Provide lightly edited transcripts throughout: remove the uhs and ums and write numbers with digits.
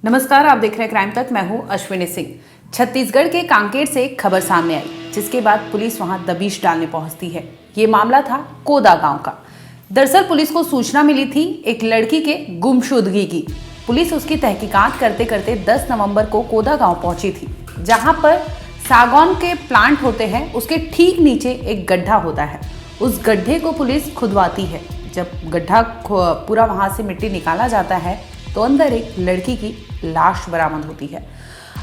नमस्कार, आप देख रहे हैं क्राइम तक। मैं हूं अश्विनी सिंह। छत्तीसगढ़ के कांकेर से एक खबर सामने आई, जिसके बाद पुलिस वहां दबिश डालने पहुंचती है। ये मामला था कोदा गांव का। दरअसल पुलिस को सूचना मिली थी एक लड़की के गुमशुदगी की। पुलिस उसकी तहकीकात करते करते 10 नवंबर को कोदा गांव पहुंची थी, जहां पर सागौन के प्लांट होते हैं, उसके ठीक नीचे एक गड्ढा होता है। उस गड्ढे को पुलिस खुदवाती है। जब गड्ढा पूरा वहां से मिट्टी निकाला जाता है तो अंदर एक लड़की की लाश बरामद होती है।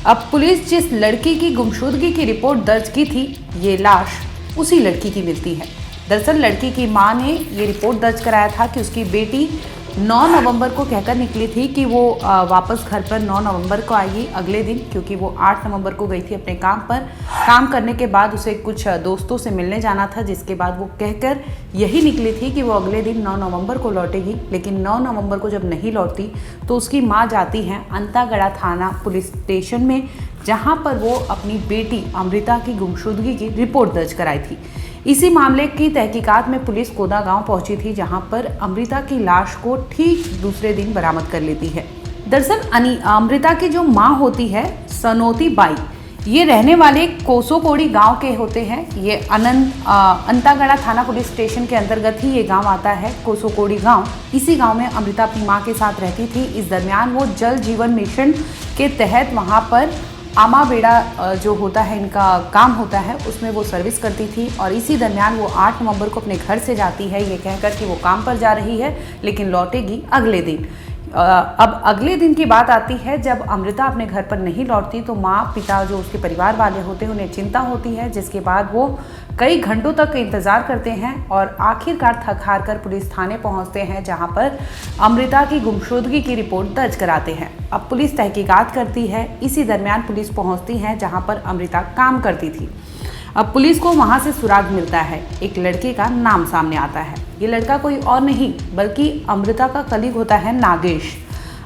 अब पुलिस जिस लड़की की गुमशुदगी की रिपोर्ट दर्ज की थी, ये लाश उसी लड़की की मिलती है। दरअसल लड़की की मां ने ये रिपोर्ट दर्ज कराया था कि उसकी बेटी 9 नवंबर को कहकर निकली थी कि वो वापस घर पर 9 नवंबर को आएगी अगले दिन, क्योंकि वो 8 नवंबर को गई थी अपने काम पर। काम करने के बाद उसे कुछ दोस्तों से मिलने जाना था, जिसके बाद वो कहकर यही निकली थी कि वो अगले दिन 9 नवंबर को लौटेगी। लेकिन 9 नवंबर को जब नहीं लौटती तो उसकी माँ जाती है अंतागढ़ थाना पुलिस स्टेशन में, जहाँ पर वो अपनी बेटी अमृता की गुमशुदगी की रिपोर्ट दर्ज कराई थी। इसी मामले की तहकीकात में पुलिस कोदा गांव पहुंची थी, जहां पर अमृता की लाश को ठीक दूसरे दिन बरामद कर लेती है। दरअसल अमृता की जो मां होती है सनोती बाई, ये रहने वाले कोसोकोड़ी गांव के होते हैं। ये अंतागढ़ थाना पुलिस स्टेशन के अंतर्गत ही ये गांव आता है, कोसोकोड़ी गांव। इसी गांव में अमृता अपनी मां के साथ रहती थी। इस दरमियान वो जल जीवन मिशन के तहत वहां पर आमा बेड़ा जो होता है, इनका काम होता है, उसमें वो सर्विस करती थी। और इसी दरमियान वो 8 नवंबर को अपने घर से जाती है, ये कहकर कि वो काम पर जा रही है, लेकिन लौटेगी अगले दिन। अब अगले दिन की बात आती है, जब अमृता अपने घर पर नहीं लौटती तो माँ पिता जो उसके परिवार वाले होते हैं उन्हें चिंता होती है, जिसके बाद वो कई घंटों तक इंतज़ार करते हैं और आखिरकार थक हार कर पुलिस थाने पहुंचते हैं, जहां पर अमृता की गुमशुदगी की रिपोर्ट दर्ज कराते हैं। अब पुलिस तहकीकात करती है। इसी दरमियान पुलिस पहुंचती है जहां पर अमृता काम करती थी। अब पुलिस को वहां से सुराग मिलता है, एक लड़के का नाम सामने आता है। ये लड़का कोई और नहीं बल्कि अमृता का कलीग होता है नागेश।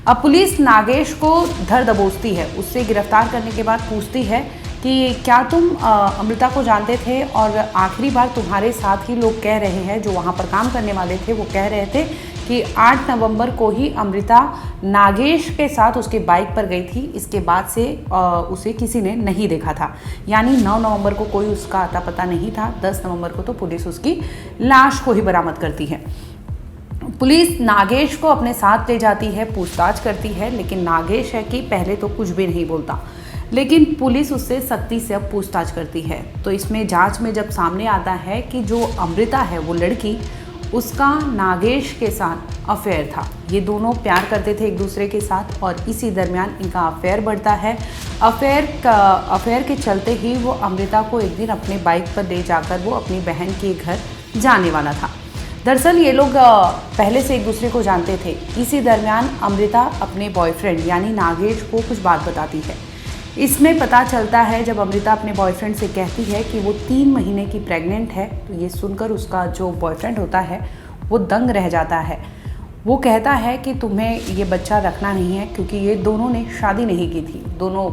अब पुलिस नागेश को धर दबोचती है, उससे गिरफ्तार करने के बाद पूछती है कि क्या तुम अमृता को जानते थे, और आखिरी बार तुम्हारे साथ ही लोग कह रहे हैं, जो वहाँ पर काम करने वाले थे वो कह रहे थे कि 8 नवंबर को ही अमृता नागेश के साथ उसके बाइक पर गई थी। इसके बाद से उसे किसी ने नहीं देखा था। यानी 9 नवंबर को कोई उसका अता पता नहीं था। 10 नवंबर को तो पुलिस उसकी लाश को ही बरामद करती है। पुलिस नागेश को अपने साथ ले जाती है, पूछताछ करती है, लेकिन नागेश है कि पहले तो कुछ भी नहीं बोलता, लेकिन पुलिस उससे सख्ती से अब पूछताछ करती है। तो इसमें जांच में जब सामने आता है कि जो अमृता है वो लड़की, उसका नागेश के साथ अफेयर था। ये दोनों प्यार करते थे एक दूसरे के साथ, और इसी दरमियान इनका अफेयर बढ़ता है। अफेयर के चलते ही वो अमृता को एक दिन अपने बाइक पर ले जाकर वो अपनी बहन के घर जाने वाला था। दरअसल ये लोग पहले से एक दूसरे को जानते थे। इसी दरमियान अमृता अपने बॉयफ्रेंड यानी नागेश को कुछ बात बताती है। इसमें पता चलता है, जब अमृता अपने बॉयफ्रेंड से कहती है कि वो 3 महीने की प्रेग्नेंट है, तो ये सुनकर उसका जो बॉयफ्रेंड होता है वो दंग रह जाता है। वो कहता है कि तुम्हें ये बच्चा रखना नहीं है, क्योंकि ये दोनों ने शादी नहीं की थी। दोनों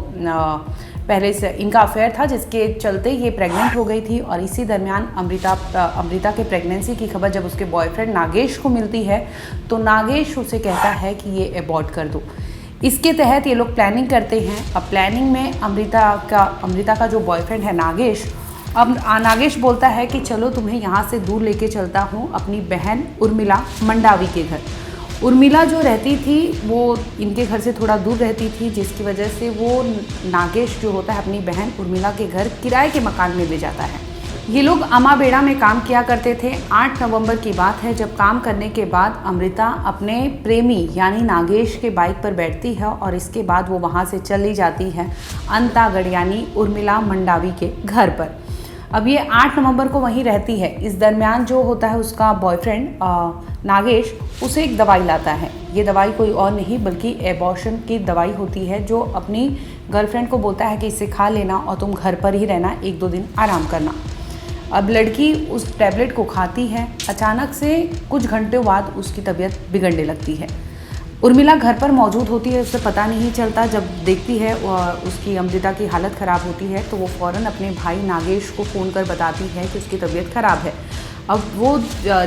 पहले से इनका अफेयर था, जिसके चलते ये प्रेग्नेंट हो गई थी। और इसी दरमियान अमृता के प्रेगनेंसी की खबर जब उसके बॉयफ्रेंड नागेश को मिलती है, तो नागेश उसे कहता है कि ये अबॉर्ट कर दो। इसके तहत ये लोग प्लानिंग करते हैं। अब प्लानिंग में अमृता का जो बॉयफ्रेंड है नागेश, अब नागेश बोलता है कि चलो तुम्हें यहाँ से दूर लेके चलता हूँ अपनी बहन उर्मिला मंडावी के घर। उर्मिला जो रहती थी वो इनके घर से थोड़ा दूर रहती थी, जिसकी वजह से वो नागेश जो होता है अपनी बहन उर्मिला के घर किराए के मकान में ले जाता है। ये लोग अमाबेड़ा में काम किया करते थे। 8 नवंबर की बात है, जब काम करने के बाद अमृता अपने प्रेमी यानी नागेश के बाइक पर बैठती है, और इसके बाद वो वहाँ से चली जाती है अंतागढ़ यानी उर्मिला मंडावी के घर पर। अब ये 8 नवंबर को वहीं रहती है। इस दरमियान जो होता है उसका बॉयफ्रेंड नागेश उसे एक दवाई लाता है। ये दवाई कोई और नहीं बल्कि एबॉर्शन की दवाई होती है, जो अपनी गर्लफ्रेंड को बोलता है कि इसे खा लेना और तुम घर पर ही रहना, 1-2 दिन आराम करना। अब लड़की उस टैबलेट को खाती है। अचानक से कुछ घंटों बाद उसकी तबीयत बिगड़ने लगती है। उर्मिला घर पर मौजूद होती है, उसे पता नहीं चलता। जब देखती है उसकी अमृता की हालत ख़राब होती है, तो वो फ़ौरन अपने भाई नागेश को फ़ोन कर बताती है कि उसकी तबीयत ख़राब है। अब वो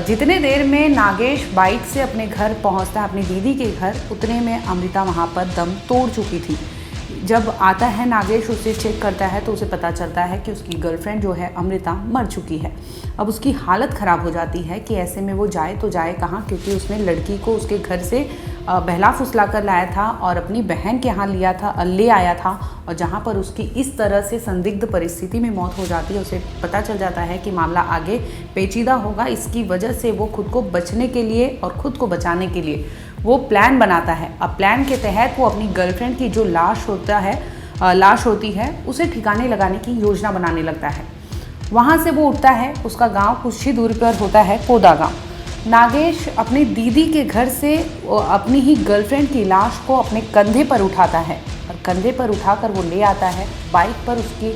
जितने देर में नागेश बाइक से अपने घर पहुंचता है, अपनी दीदी के घर, उतने में अमृता वहां पर दम तोड़ चुकी थी। जब आता है नागेश, उसे चेक करता है तो उसे पता चलता है कि उसकी गर्लफ्रेंड जो है अमृता मर चुकी है। अब उसकी हालत ख़राब हो जाती है कि ऐसे में वो जाए तो जाए कहाँ, क्योंकि उसने लड़की को उसके घर से बहला फुसला कर लाया था और अपनी बहन के यहाँ ले आया था, और जहाँ पर उसकी इस तरह से संदिग्ध परिस्थिति में मौत हो जाती है, उसे पता चल जाता है कि मामला आगे पेचीदा होगा। इसकी वजह से वो खुद को बचने के लिए और खुद को बचाने के लिए वो प्लान बनाता है। अब प्लान के तहत वो अपनी गर्लफ्रेंड की जो लाश होती है उसे ठिकाने लगाने की योजना बनाने लगता है। वहाँ से वो उठता है, उसका गांव कुछ ही दूरी पर होता है कोदा गांव। नागेश अपनी दीदी के घर से अपनी ही गर्लफ्रेंड की लाश को अपने कंधे पर उठाता है और कंधे पर उठाकर वो ले आता है। बाइक पर उसकी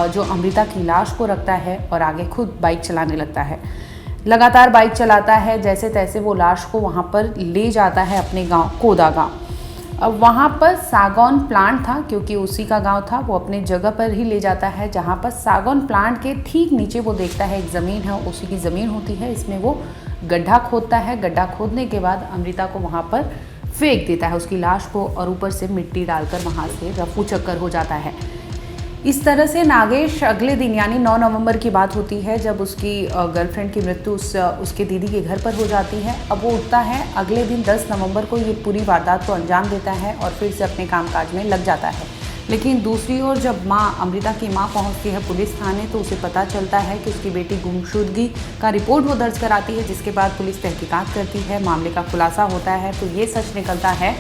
जो अमृता की लाश को रखता है और आगे खुद बाइक चलाने लगता है। लगातार बाइक चलाता है, जैसे तैसे वो लाश को वहाँ पर ले जाता है अपने गांव कोदा गांव। अब वहाँ पर सागौन प्लांट था, क्योंकि उसी का गांव था, वो अपने जगह पर ही ले जाता है जहाँ पर सागौन प्लांट के ठीक नीचे वो देखता है एक ज़मीन है, उसी की ज़मीन होती है। इसमें वो गड्ढा खोदता है। गड्ढा खोदने के बाद अमृता को वहाँ पर फेंक देता है, उसकी लाश को, और ऊपर से मिट्टी डालकर वहाँ से रफू चक्कर हो जाता है। इस तरह से नागेश अगले दिन यानी 9 नवंबर की बात होती है, जब उसकी गर्लफ्रेंड की मृत्यु उसके दीदी के घर पर हो जाती है। अब वो उठता है, अगले दिन 10 नवंबर को ये पूरी वारदात को अंजाम देता है और फिर से अपने कामकाज में लग जाता है। लेकिन दूसरी ओर जब अमृता की माँ पहुंचती है पुलिस थाने, तो उसे पता चलता है कि उसकी बेटी गुमशुदगी का रिपोर्ट वो दर्ज कराती है, जिसके बाद पुलिस तहकीकात करती है। मामले का खुलासा होता है तो ये सच निकलता है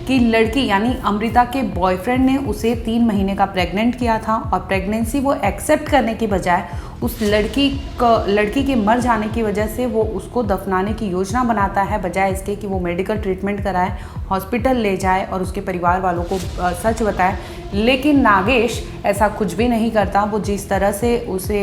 कि लड़की यानी अमृता के बॉयफ्रेंड ने उसे 3 महीने का प्रेग्नेंट किया था, और प्रेगनेंसी वो एक्सेप्ट करने की बजाय उस लड़की के मर जाने की वजह से वो उसको दफनाने की योजना बनाता है, बजाय इसके कि वो मेडिकल ट्रीटमेंट कराए, हॉस्पिटल ले जाए और उसके परिवार वालों को सच बताए। लेकिन नागेश ऐसा कुछ भी नहीं करता। वो जिस तरह से उसे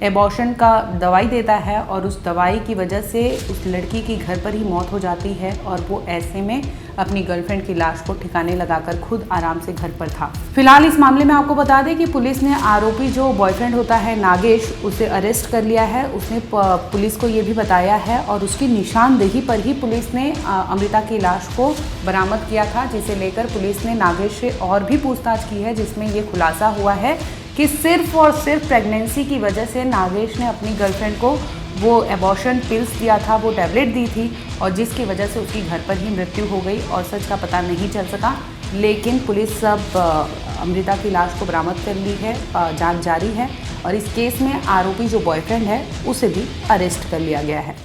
एबॉर्शन का दवाई देता है और उस दवाई की वजह से उस लड़की की घर पर ही मौत हो जाती है, और वो ऐसे में अपनी गर्लफ्रेंड की लाश को ठिकाने लगाकर खुद आराम से घर पर था। फिलहाल इस मामले में आपको बता दें कि पुलिस ने आरोपी जो बॉयफ्रेंड होता है नागेश, उसे अरेस्ट कर लिया है। उसने पुलिस को ये भी बताया है और उसकी निशानदेही पर ही पुलिस ने अमृता की लाश को बरामद किया था, जिसे लेकर पुलिस ने नागेश से और भी पूछताछ की है, जिसमें ये खुलासा हुआ है कि सिर्फ और सिर्फ प्रेगनेंसी की वजह से नागेश ने अपनी गर्लफ्रेंड को वो एबॉर्शन पिल्स दिया था, वो टैबलेट दी थी, और जिसकी वजह से उसकी घर पर ही मृत्यु हो गई और सच का पता नहीं चल सका। लेकिन पुलिस अब अमृता की लाश को बरामद कर ली है, जांच जारी है, और इस केस में आरोपी जो बॉयफ्रेंड है उसे भी अरेस्ट कर लिया गया है।